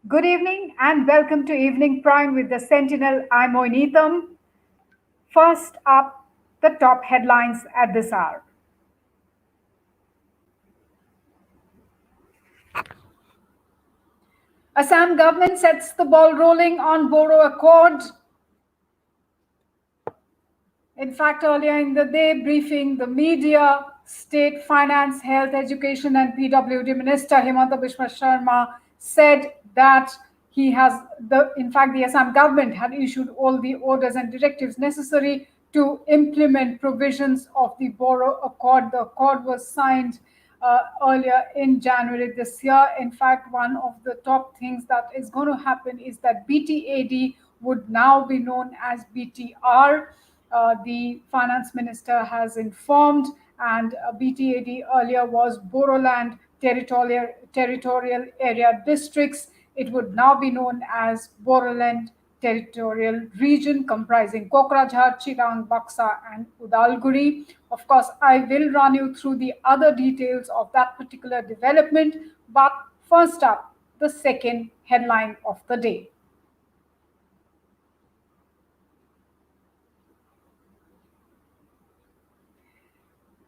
Good evening and welcome to Evening Prime with the Sentinel. I'm Moinitham. First up, the top headlines at this hour. Assam government sets the ball rolling on Boroland Accord. In fact, earlier in the day, briefing the media, State Finance, Health, Education, and PWD Minister Himanta Biswa Sharma said that the Assam government had issued all the orders and directives necessary to implement provisions of the Borough Accord. The accord was signed earlier in January this year. In fact, one of the top things that is going to happen is that BTAD would now be known as BTR. The finance minister has informed, and BTAD earlier was Boroland Territorial Area Districts. It would now be known as Boroland Territorial Region, comprising Kokrajhar, Chirang, Baksa, and Udalguri. Of course, I will run you through the other details of that particular development, but first up, the second headline of the day.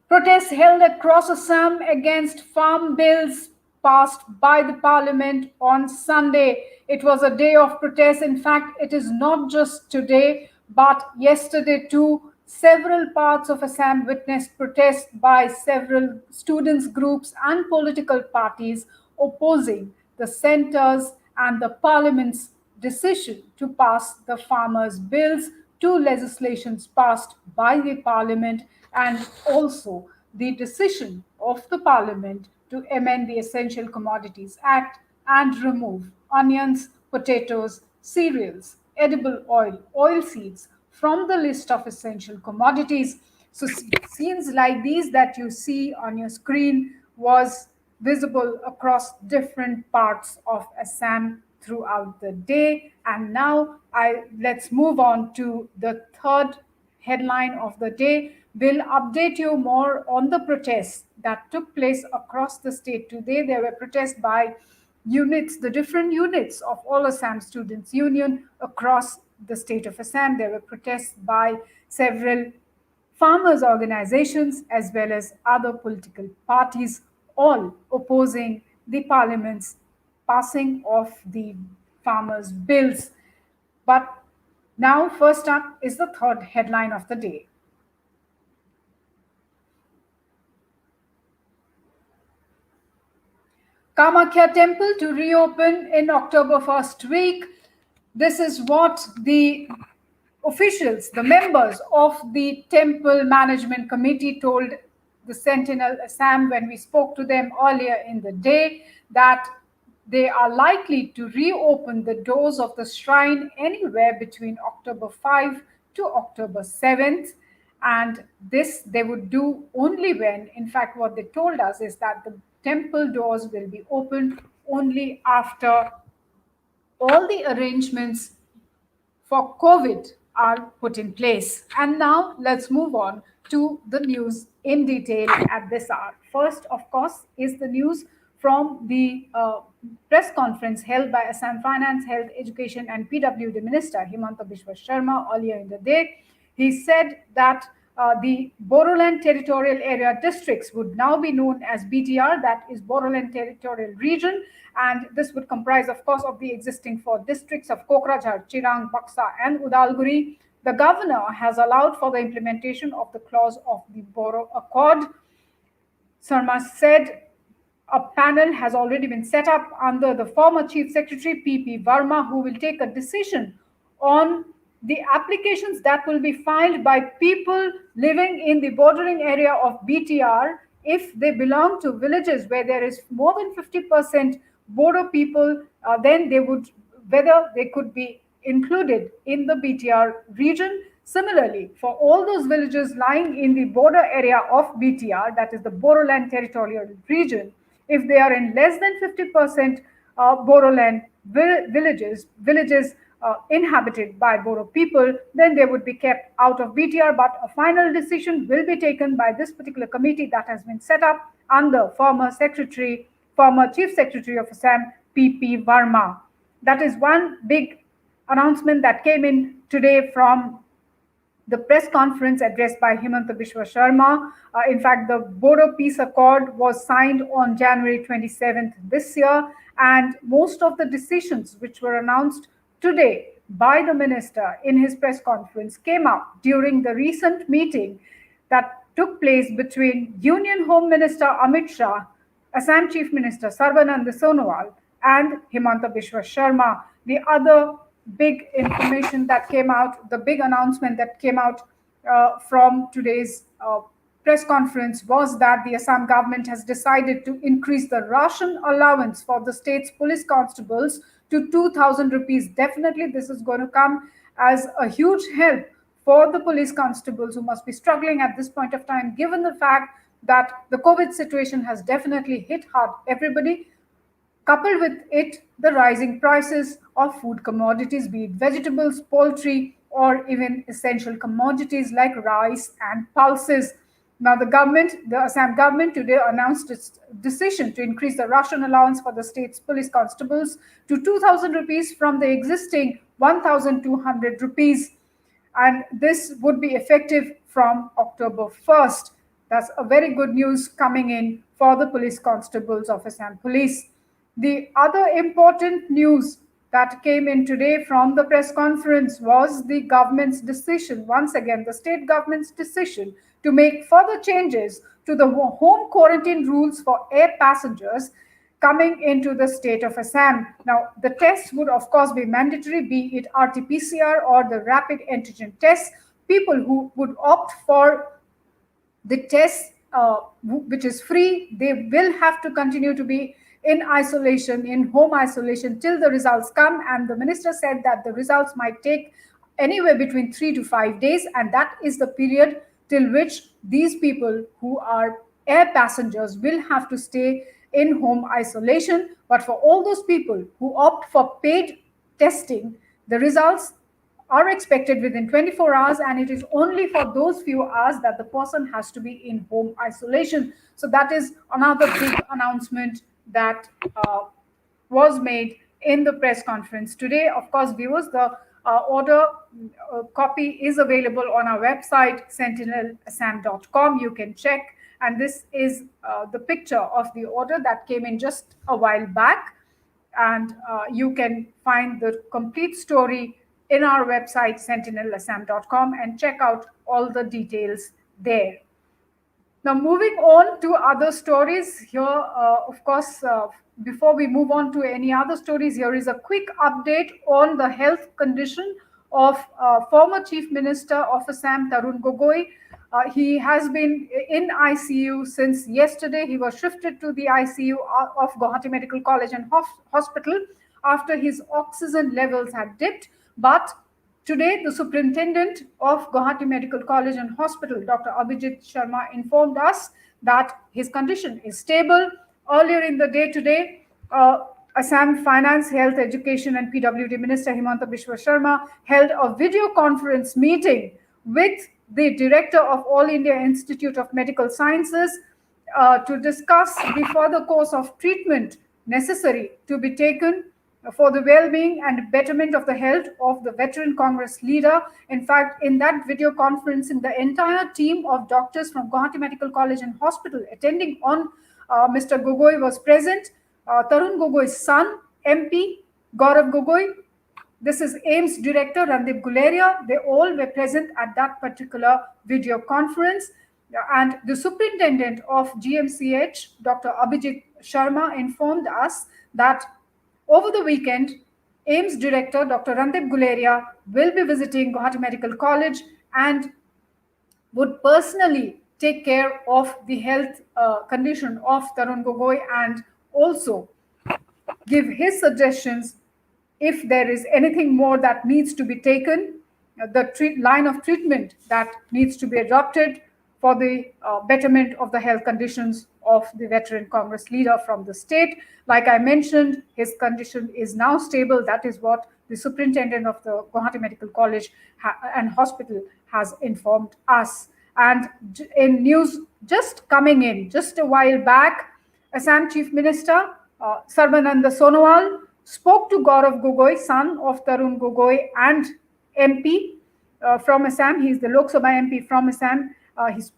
Protests held across Assam against farm bills passed by the parliament on Sunday. It was a day of protest. In fact, it is not just today, but yesterday too. Several parts of Assam witnessed protests by several students' groups and political parties opposing the centre's and the parliament's decision to pass the farmers' bills. Two legislations passed by the parliament, and also the decision of the parliament to amend the Essential Commodities Act and remove onions, potatoes, cereals, edible oil, oilseeds from the list of essential commodities. So scenes like these that you see on your screen was visible across different parts of Assam throughout the day. And now let's move on to the third headline of the day. We'll update you more on the protests that took place across the state today. There were protests by units, the different units of all Assam Students Union across the state of Assam. There were protests by several farmers' organizations as well as other political parties, all opposing the parliament's passing of the farmers' bills. But now, first up is the third headline of the day. Kamakhya temple to reopen in October first week. This is what the officials, the members of the temple management committee told the Sentinel Assam when we spoke to them earlier in the day, that they are likely to reopen the doors of the shrine anywhere between October 5 to October 7th. And this they would do only when, in fact, what they told us is that the temple doors will be opened only after all the arrangements for COVID are put in place. And now let's move on to the news in detail at this hour. First, of course, is the news from the press conference held by Assam Finance, Health, Education, and PWD Minister Himanta Biswa Sharma earlier in the day. He said that the Boroland Territorial Area Districts would now be known as BTR, that is Boroland Territorial Region, and this would comprise, of course, of the existing four districts of Kokrajhar, Chirang, Baksa, and Udalguri. The governor has allowed for the implementation of the clause of the Borough Accord. Sharma said a panel has already been set up under the former Chief Secretary P.P. Verma, who will take a decision on the applications that will be filed by people living in the bordering area of BTR if they belong to villages where there is more than 50% Bodo people, then they would, whether they could be included in the BTR region. Similarly, for all those villages lying in the border area of BTR, that is the Boroland Territorial Region, if they are in less than 50% Boroland villages inhabited by Bodo people, then they would be kept out of BTR. But a final decision will be taken by this particular committee that has been set up under former Chief Secretary of Assam, P.P. Verma. That is one big announcement that came in today from the press conference addressed by Himanta Biswa Sharma. In fact, the Bodo Peace Accord was signed on January 27th this year, and most of the decisions which were announced today by the minister in his press conference came up during the recent meeting that took place between Union Home Minister Amit Shah, Assam Chief Minister Sarbananda Sonowal, and Himanta Biswa Sharma. The other big information that came out, the big announcement that came out from today's press conference was that the Assam government has decided to increase the ration allowance for the state's police constables to 2,000 rupees. Definitely, this is going to come as a huge help for the police constables who must be struggling at this point of time, given the fact that the COVID situation has definitely hit hard everybody. Coupled with it, the rising prices of food commodities, be it vegetables, poultry, or even essential commodities like rice and pulses. Now, the Assam government today announced its decision to increase the ration allowance for the state's police constables to 2,000 rupees from the existing 1,200 rupees. And this would be effective from October 1st. That's a very good news coming in for the police constables of Assam Police. The other important news that came in today from the press conference was the government's decision, once again, the state government's decision to make further changes to the home quarantine rules for air passengers coming into the state of Assam. Now, the tests would, of course, be mandatory, be it RT-PCR or the rapid antigen test. People who would opt for the test, which is free, they will have to continue to be in isolation, in home isolation, till the results come. And the minister said that the results might take anywhere between 3 to 5 days, and that is the period till which these people who are air passengers will have to stay in home isolation. But for all those people who opt for paid testing, the results are expected within 24 hours, and it is only for those few hours that the person has to be in home isolation. So that is another big announcement that was made in the press conference today. Of course, viewers, the order copy is available on our website, sentinelassam.com. You can check, and this is the picture of the order that came in just a while back, and you can find the complete story in our website, sentinelassam.com, and check out all the details there. Now, moving on to other stories here, of course, before we move on to any other stories, here is a quick update on the health condition of former Chief Minister of Assam, Tarun Gogoi. He has been in ICU since yesterday. He was shifted to the ICU of Guwahati Medical College and Hospital after his oxygen levels had dipped. But today, the superintendent of Guwahati Medical College and Hospital, Dr. Abhijit Sharma, informed us that his condition is stable. Earlier in the day today, Assam Finance, Health, Education and PWD Minister Himanta Biswa Sharma held a video conference meeting with the director of All India Institute of Medical Sciences to discuss the further course of treatment necessary to be taken for the well-being and betterment of the health of the veteran Congress leader. In fact, in that video conferencing, the entire team of doctors from Guwahati Medical College and Hospital attending on Mr. Gogoi was present. Tarun Gogoi's son, MP Gaurav Gogoi, this is AIMS Director Randeep Guleria, they all were present at that particular video conference. And the superintendent of GMCH, Dr. Abhijit Sharma, informed us that over the weekend, AIMS Director Dr. Randeep Guleria will be visiting Guwahati Medical College and would personally take care of the health condition of Tarun Gogoi and also give his suggestions if there is anything more that needs to be taken, the line of treatment that needs to be adopted for the betterment of the health conditions of the veteran Congress leader from the state. Like I mentioned, his condition is now stable. That is what the superintendent of the Guwahati Medical College and Hospital has informed us. And in news just coming in just a while back, Assam Chief Minister Sarbananda Sonowal spoke to Gaurav Gogoi, son of Tarun Gogoi and MP from Assam. He is the Lok Sabha MP from Assam. His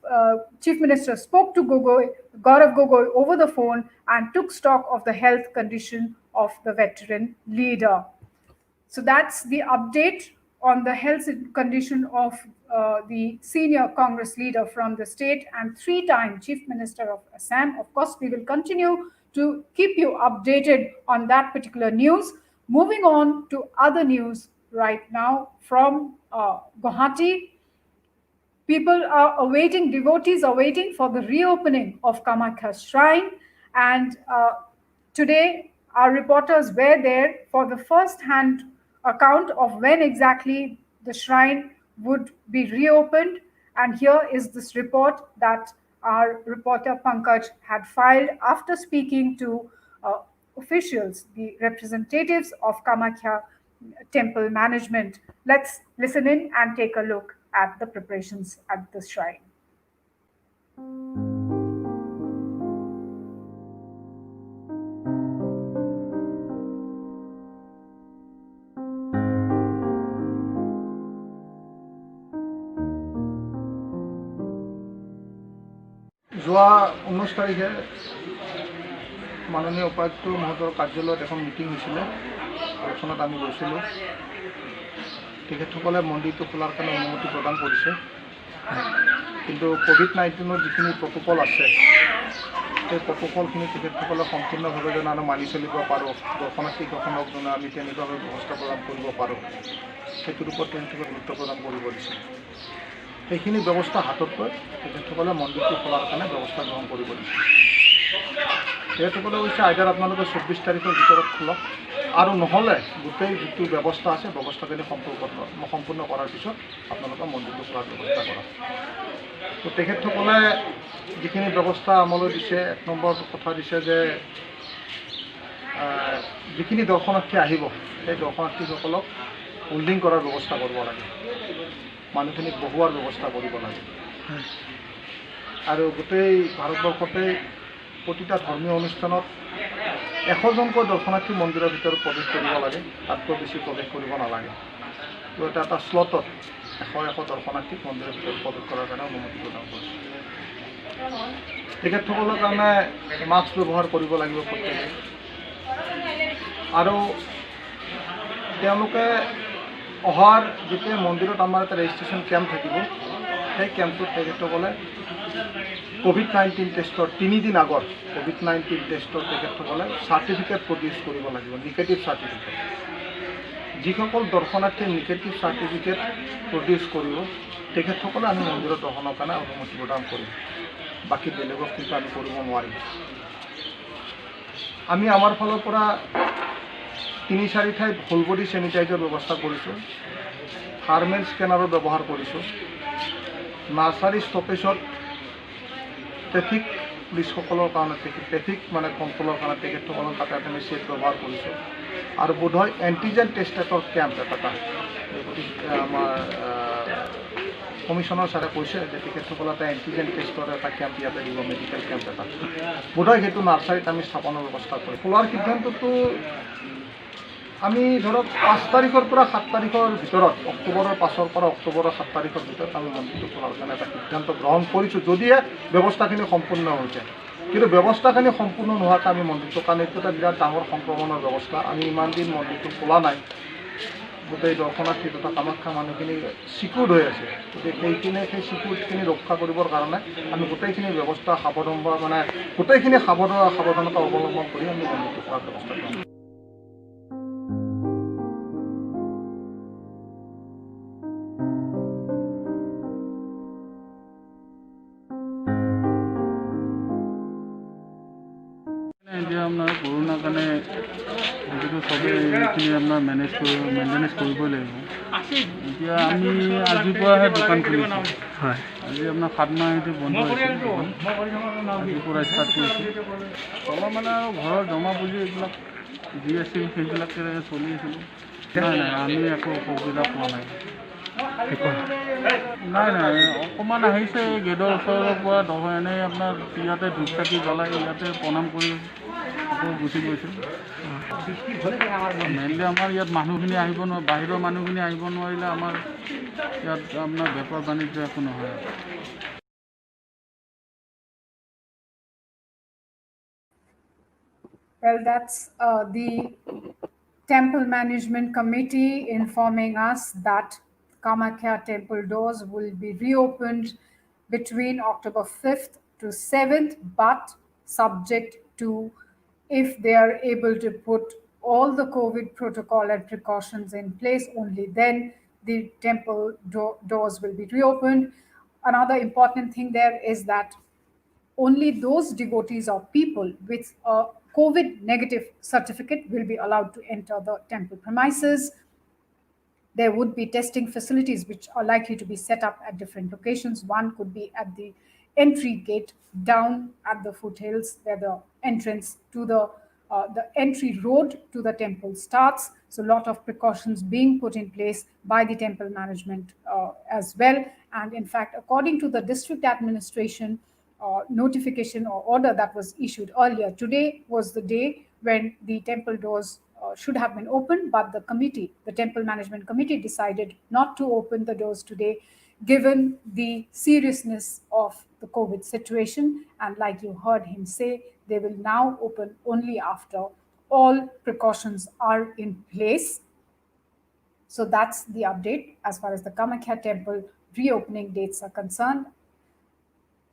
Chief Minister spoke to Gaurav Gogoi over the phone and took stock of the health condition of the veteran leader. So that's the update on the health condition of the senior Congress leader from the state and three-time Chief Minister of Assam. Of course, we will continue to keep you updated on that particular news. Moving on to other news right now from Guwahati. People are awaiting, devotees are waiting for the reopening of Kamakhya Shrine. And today, our reporters were there for the first-hand account of when exactly the shrine would be reopened. And here is this report that our reporter Pankaj had filed after speaking to officials, the representatives of Kamakhya temple management. Let's listen in and take a look at the preparations at the shrine. যোৱা 19 তাৰিখে মাননীয় উপায়ুক্ত মহোদয়ৰ কাৰ্যালয়ত এখন meeting হৈছিলে। আলোচনাত আমি গৈছিলোঁ। তেখেতসকলে মন্দিৰটো খোলাৰ কাৰণে অনুমতি প্ৰদান কৰিছে, কিন্তু কোভিড-19ৰ যিখিনি প্ৰটোকল আছে সেই প্ৰটোকলখিনি তেখেতসকলে সম্পূৰ্ণভাৱে যেন আমি মানি চলিব পাৰোঁ, দৰ্শনাৰ্থীসকলক যেন আমি তেনেকুৱাকৈ ব্যৱস্থা প্ৰদান কৰিব পাৰোঁ, সেইটোৰ ওপৰত তেখেতসকলে গুৰুত্ব প্ৰদান কৰিব দিছে। সেইখিনি ব্যৱস্থা হাতত লৈ তেখেতসকলে মন্দিৰটো খোলাৰ কাৰণে ব্যৱস্থা গ্ৰহণ কৰিব দিছে। তেখেতসকলে কৈছে আইদাৰ আপোনালোকে 24 তাৰিখৰ ভিতৰত খোলক, আৰু নহ'লে গোটেই যিটো ব্যৱস্থা আছে ব্যৱস্থাখিনি সম্পূৰ্ণ কৰাৰ পিছত আপোনালোকে মন্দিৰটো খোলাৰ ব্যৱস্থা কৰক। তো তেখেতসকলে যিখিনি ব্যৱস্থা আমালৈ দিছে, 1 নম্বৰ কথা দিছে যে যিখিনি দৰ্শনাৰ্থী আহিব সেই দৰ্শনাৰ্থীসকলক হোল্ডিং কৰাৰ ব্যৱস্থা কৰিব লাগে, মানুহখিনিক বহুৱাৰ ব্যৱস্থা কৰিব লাগে, আৰু গোটেই ভাৰতবৰ্ষতে প্ৰতিটা ধৰ্মীয় অনুষ্ঠানত 100জনকৈ দৰ্শনাৰ্থী মন্দিৰৰ ভিতৰত প্ৰৱেশ কৰিব লাগে, তাতকৈ বেছি প্ৰৱেশ কৰিব নালাগে। তো এটা শ্লটত 100 দৰ্শনাৰ্থীক মন্দিৰৰ ভিতৰত প্ৰৱেশ কৰাৰ কাৰণে অনুমতি প্ৰদান কৰিছে। তেখেতসকলৰ কাৰণে মাস্ক ব্যৱহাৰ কৰিব লাগিব প্ৰত্যেকে, আৰু তেওঁলোকে অহাৰ যেতিয়া মন্দিৰত আমাৰ এটা ৰেজিষ্ট্ৰেশ্যন কেম্প থাকিব, সেই কেম্পটোত তেখেতসকলে কোভিড-19 টেষ্টৰ 3 দিন আগত কোভিড-19 টেষ্টৰ তেখেতসকলে চাৰ্টিফিকেট প্ৰডিউচ কৰিব লাগিব, নিগেটিভ চাৰ্টিফিকেট। যিসকল দৰ্শনাৰ্থীয়ে নিগেটিভ চাৰ্টিফিকেট প্ৰডিউচ কৰিব তেখেতসকলে আমি মন্দিৰত দৰ্শনৰ কাৰণে অনুমতি প্ৰদান কৰিম, বাকী বেলেগক কিন্তু আমি কৰিব নোৱাৰিম। আমি আমাৰ ফালৰ পৰা 3-4 ঠাইত হোল বডি চেনিটাইজাৰ ব্যৱস্থা কৰিছোঁ, থাৰ্মেল স্কেনাৰৰ ব্যৱহাৰ কৰিছোঁ, নাৰ্চাৰী ষ্টপেজত ট্ৰেফিক পুলিচসকলৰ কাৰণে ট্ৰেফিক কণ্ট্ৰলৰ কাৰণে তেখেতসকলৰ তাতে আমি চেট ব্যৱহাৰ কৰিছোঁ, আৰু বোধহয় এণ্টিজেন টেষ্ট এটাৰ কেম্প এটা আমাৰ কমিশ্যনাৰ ছাৰে কৈছে যে তেখেতসকলে এটা এণ্টিজেন টেষ্টৰ এটা কেম্প ইয়াতে দিব, মেডিকেল কেম্প এটা বোধহয় সেইটো নাৰ্চাৰীত আমি স্থাপনৰ ব্যৱস্থা কৰিম। খোলাৰ সিদ্ধান্তটো আমি ধৰক 5 তাৰিখৰ পৰা 7 তাৰিখৰ ভিতৰত, অক্টোবৰৰ 5ৰ পৰা অক্টোবৰৰ 7 তাৰিখৰ ভিতৰত আমি মন্দিৰটো খোলাৰ কাৰণে এটা সিদ্ধান্ত গ্ৰহণ কৰিছোঁ, যদিহে ব্যৱস্থাখিনি সম্পূৰ্ণ হৈছে। কিন্তু ব্যৱস্থাখিনি সম্পূৰ্ণ নোহোৱাকৈ আমি মন্দিৰটো, কাৰণ এইটো এটা বিৰাট ডাঙৰ সংক্ৰমণৰ ব্যৱস্থা, আমি ইমান দিন মন্দিৰটো খোলা নাই, গোটেই দৰ্শনাৰ্থী তথা কামাখ্যা মানুহখিনি চিকিউৰ্ড হৈ আছে। গতিকে সেই চিকিউৰিটিখিনি ৰক্ষা কৰিবৰ কাৰণে আমি গোটেইখিনি ব্যৱস্থা গোটেইখিনি সাৱধানতা অৱলম্বন কৰি আমি মন্দিৰটো খোলাৰ ব্যৱস্থা কৰিম। এতিয়া আপোনাৰ কৰোণাৰ কাৰণে যিটো চবেই এইখিনি আপোনাৰ মেইনটেনেঞ্চ কৰিবই লাগিব। এতিয়া আমি আজিৰ পৰাহে দোকান খুলিছোঁ, হয়, আজি আপোনাৰ 7 মাহ সেইটো বন্ধ হৈছে, আজিৰ পৰা ষ্টাৰ্ট কৰিছোঁ। অলপ আৰু ঘৰৰ জমা পুঁজি এইবিলাক যি আছিল সেইবিলাকে চলি আছিলোঁ। নাই আমি একো অসুবিধা পোৱা নাই। নাই অকণমান আহিছে গেটৰ ওচৰৰ পৰা এনেই আপোনাৰ ইয়াতে ধূপ চাকি জ্বলাই ইয়াতে প্ৰণাম কৰি আকৌ গুচি গৈছোঁ। মেইনলি আমাৰ ইয়াত মানুহখিনি আহিব নোৱাৰে, বাহিৰৰ মানুহখিনি আহিব নোৱাৰিলে আমাৰ ইয়াত আপোনাৰ বেপাৰ বাণিজ্য একো নহয়। Well, that's the Temple Management Committee informing us that Kamakhya temple doors will be reopened between October 5th to 7th, but subject to if they are able to put all the COVID protocol and precautions in place, only then the temple doors will be reopened. Another important thing there is that only those devotees or people with a COVID negative certificate will be allowed to enter the temple premises. There would be testing facilities which are likely to be set up at different locations. One could be at the entry gate down at the foothills where the entrance to the entry road to the temple starts. So a lot of precautions being put in place by the temple management as well. And in fact, according to the district administration notification or order that was issued earlier, today was the day when the temple doors should have been opened, but the temple management committee decided not to open the doors today, given the seriousness of the COVID situation. And like you heard him say, they will now open only after all precautions are in place. So that's the update as far as the Kamakhya temple reopening dates are concerned.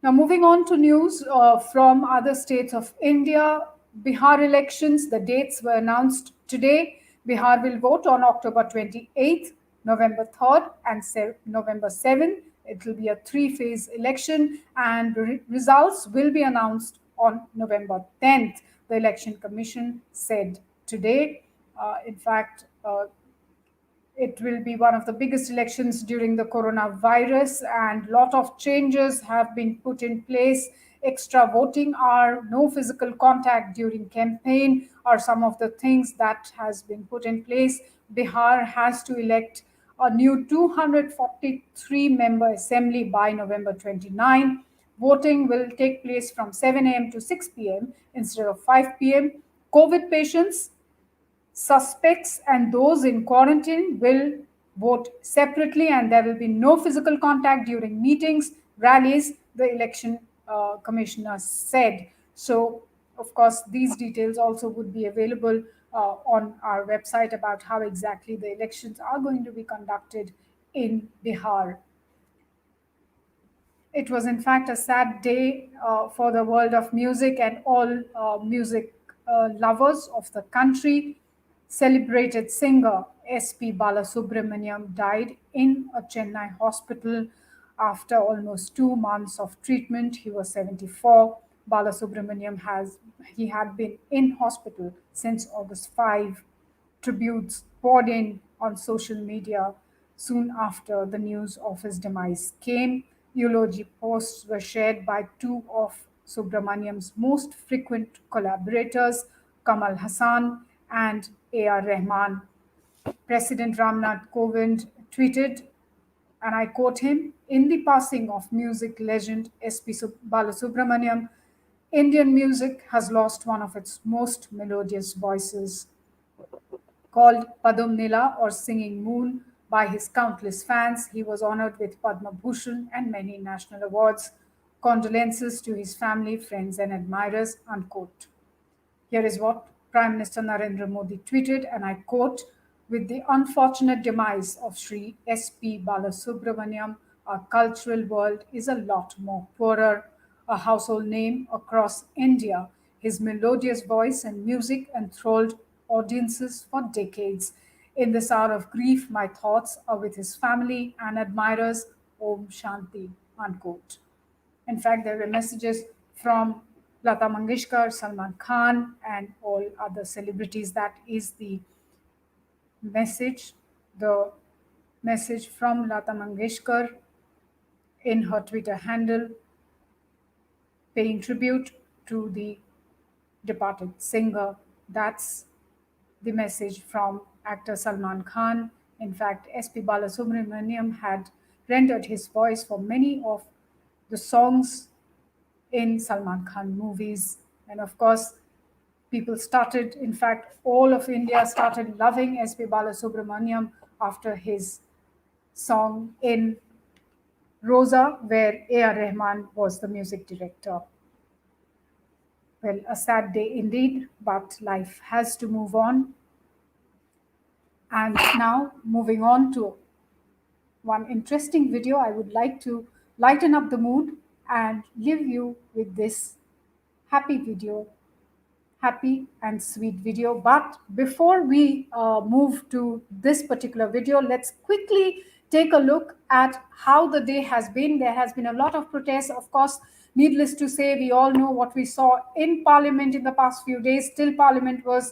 Now, moving on to news from other states of India, Bihar elections, the dates were announced today. Bihar will vote on October 28th, November 3rd, and November 7th. It will be a three-phase election, and results will be announced on November 10th, the Election Commission said today. In fact, it will be one of the biggest elections during the coronavirus, and a lot of changes have been put in place. Extra voting hour, no physical contact during campaign are some of the things that has been put in place. Bihar has to elect a new 243-member assembly by November 29. Voting will take place from 7 a.m. to 6 p.m. instead of 5 p.m. COVID patients, suspects, and those in quarantine will vote separately, and there will be no physical contact during meetings, rallies, the election commissioner said. So, of course, these details also would be available on our website about how exactly the elections are going to be conducted in Bihar. It was, in fact, a sad day for the world of music and all music lovers of the country. Celebrated singer S.P. Balasubramaniam died in a Chennai hospital after almost 2 months of treatment. He was 74. Balasubramaniam had been in hospital since August 5. Tributes poured in on social media soon after the news of his demise came. Eulogy posts were shared by two of Subramaniam's most frequent collaborators, Kamal Hassan and A.R. Rahman. President Ramnath Kovind tweeted, and I quote him, "In the passing of music legend S.P. Balasubramaniam, Indian music has lost one of its most melodious voices." Called Padam Nila or Singing Moon by his countless fans, he was honored with Padma Bhushan and many national awards. Condolences to his family, friends, and admirers, unquote. Here is what Prime Minister Narendra Modi tweeted, and I quote, "With the unfortunate demise of Sri S.P. Balasubramaniam, our cultural world is a lot more poorer. A household name across India, his melodious voice and music enthralled audiences for decades. In this hour of grief, my thoughts are with his family and admirers. Om Shanti," unquote. In fact, there were messages from Lata Mangeshkar, Salman Khan, and all other celebrities. That is the message from Lata Mangeshkar in her Twitter handle, paying tribute to the departed singer. That's the message from actor Salman Khan. In fact, S.P. Balasubramaniam had rendered his voice for many of the songs in Salman Khan movies. And of course, people started, in fact, all of India started loving S.P. Balasubramaniam after his song in Rosa, where A.R. Rahman was the music director. Well, a sad day indeed, but life has to move on. And now, moving on to one interesting video, I would like to lighten up the mood and leave you with this happy video, happy and sweet video. But before we move to this particular video, let's quickly take a look at how the day has been. There has been a lot of protests, of course. Needless to say, we all know what we saw in Parliament in the past few days. Still, Parliament was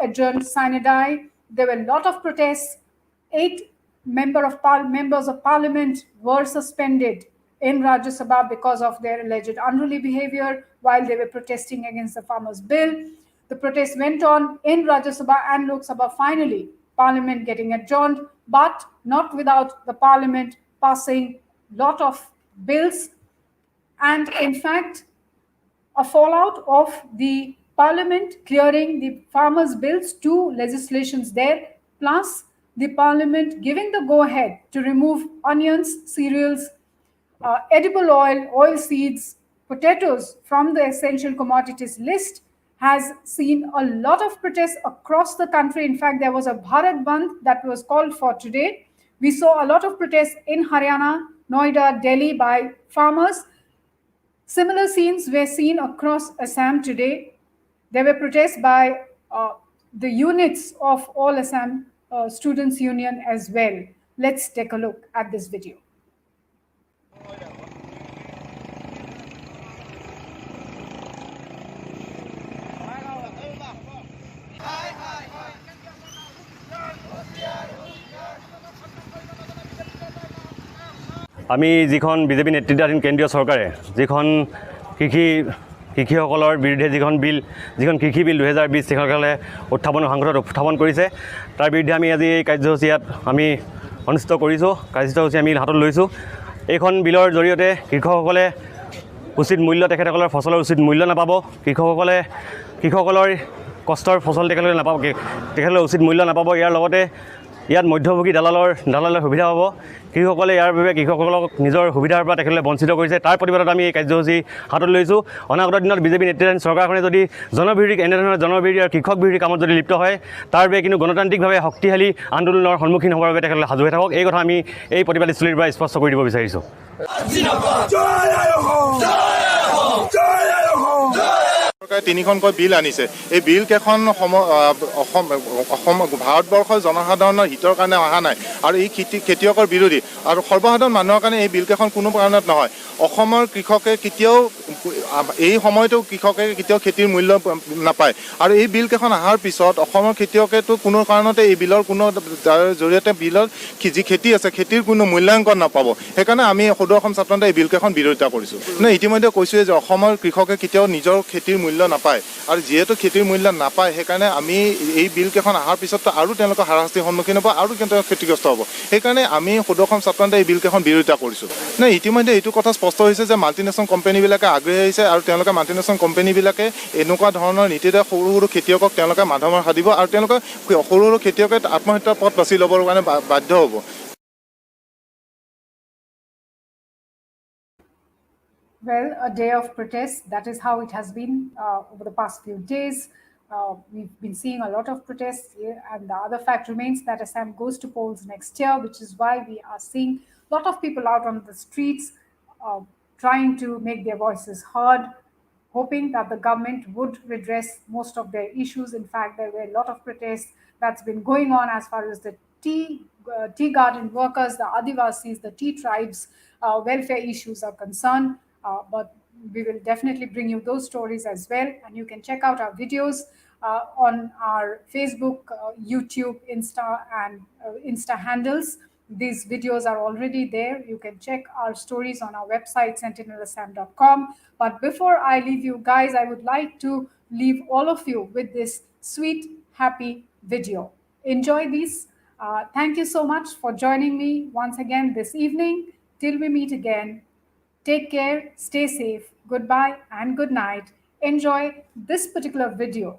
adjourned sine die. There were a lot of protests. 8 members of Parliament were suspended in Rajya Sabha because of their alleged unruly behavior while they were protesting against the farmers' bill. The protest went on in Rajya Sabha and Lok Sabha. Finally, Parliament getting adjourned, but not without the Parliament passing a lot of bills. And in fact, a fallout of the Parliament clearing the farmers' bills, 2 legislations there, plus the Parliament giving the go-ahead to remove onions, cereals, edible oil, oil seeds, potatoes from the essential commodities list has seen a lot of protests across the country. In fact, there was a Bharat Bandh that was called for today. We saw a lot of protests in Haryana, Noida, Delhi by farmers. Similar scenes were seen across Assam today. There were protests by the units of all Assam Students' Union as well. Let's take a look at this video. আমি যিখন BJP নেতৃত্বাধীন কেন্দ্ৰীয় চৰকাৰে যিখন কৃষিসকলৰ বিৰুদ্ধে যিখন কৃষি বিল 2020 তেখেতসকলে সংসদত উত্থাপন কৰিছে, তাৰ বিৰুদ্ধে আমি আজি এই কাৰ্যসূচী ইয়াত আমি অনুষ্ঠিত কৰিছোঁ, কাৰ্যসূচী আমি হাতত লৈছোঁ। এইখন বিলৰ জৰিয়তে কৃষকসকলে উচিত মূল্য, তেখেতসকলৰ ফচলৰ উচিত মূল্য নাপাব, কৃষকসকলৰ কষ্টৰ ফচল তেখেতসকলে উচিত মূল্য নাপাব। ইয়াৰ লগতে ইয়াত মধ্যভোগী দালালৰ সুবিধা হ'ব। কৃষকসকলে ইয়াৰ বাবে কৃষকসকলক নিজৰ সুবিধাৰ পৰা তেখেতসকলে বঞ্চিত কৰিছে। তাৰ প্ৰতিবাদত আমি এই কাৰ্যসূচী হাতত লৈছোঁ। অনাগত দিনত বিজেপি নেতৃত্বাধীন চৰকাৰখনে যদি এনেধৰণৰ জনবিৰোধী আৰু কৃষক বিৰোধী কামত যদি লিপ্ত হয়, তাৰ বাবে কিন্তু গণতান্ত্ৰিকভাৱে শক্তিশালী আন্দোলনৰ সন্মুখীন হ'বৰ বাবে তেখেতসকলে সাজু হৈ থাকক। এই কথা আমি এই প্ৰতিবাদস্থলীৰ পৰা স্পষ্ট কৰি দিব বিচাৰিছোঁ। চৰকাৰে 3খনকৈ বিল আনিছে। এই বিল কেইখন ভাৰতবৰ্ষৰ জনসাধাৰণৰ হিতৰ কাৰণে অহা নাই আৰু এই খেতিয়কৰ বিৰোধী আৰু সৰ্বসাধাৰণ মানুহৰ কাৰণে এই বিল কেইখন কোনো কাৰণত নহয়। অসমৰ কৃষকে কেতিয়াও এই সময়তো কেতিয়াও খেতিৰ মূল্য নাপায় আৰু এই বিল কেইখন অহাৰ পিছত অসমৰ খেতিয়কেতো কোনো কাৰণতে এই বিলৰ জৰিয়তে বিলৰ যি খেতি আছে খেতিৰ কোনো মূল্যাংকন নাপাব। সেইকাৰণে আমি সদৌ অসম ছাত্ৰ সন্থাই এই বিল কেইখন বিৰোধিতা কৰিছোঁ। ইতিমধ্যে কৈছোঁৱে যে অসমৰ কৃষকে কেতিয়াও নিজৰ খেতিৰ মূল্য নাপায় আৰু যিহেতু খেতিৰ মূল্য নাপায়, সেইকাৰণে আমি এই বিল কেইখন অহাৰ পিছততো আৰু তেওঁলোকৰ হাৰাশাস্তিৰ সন্মুখীন হ'ব আৰু ক্ষতিগ্ৰস্ত হ'ব। সেইকাৰণে আমি সদৌ অসম ছাত্ৰ সন্থাই এই বিল কেইখন বিৰোধিতা কৰিছোঁ। ইতিমধ্যে এইটো কথা স্পষ্ট হৈছে যে মাল্টিনেশ্যনেল কোম্পানীবিলাকে আগ্ৰহী হৈছে আৰু তেওঁলোকে মাল্টিনেশ্যনেল কোম্পানীবিলাকে এনেকুৱা ধৰণৰ নীতিৰে সৰু সৰু খেতিয়কক তেওঁলোকে মাধমাৰ সাধিব আৰু তেওঁলোকে সৰু সৰু খেতিয়কে আত্মহত্যাৰ পথ বাছি ল'বৰ কাৰণে বাধ্য হ'ব। Well, a day of protest, that is how it has been over the past few days. We've been seeing a lot of protests here, and the other fact remains that Assam goes to polls next year, which is why we are seeing a lot of people out on the streets trying to make their voices heard, hoping that the government would redress most of their issues. In fact, there were a lot of protests that's been going on as far as the tea garden workers, the Adivasis, the tea tribes welfare issues are concerned. But we will definitely bring you those stories as well. And you can check out our videos on our Facebook, YouTube, Insta handles. These videos are already there. You can check our stories on our website, sentinelassam.com. But before I leave you guys, I would like to leave all of you with this sweet, happy video. Enjoy these. Thank you so much for joining me once again this evening. Till we meet again. Take care, stay safe, goodbye and good night. Enjoy this particular video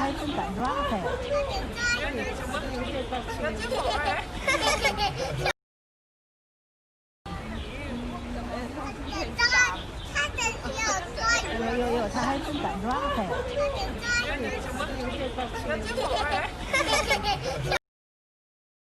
还真敢抓还。有，他还真敢抓还。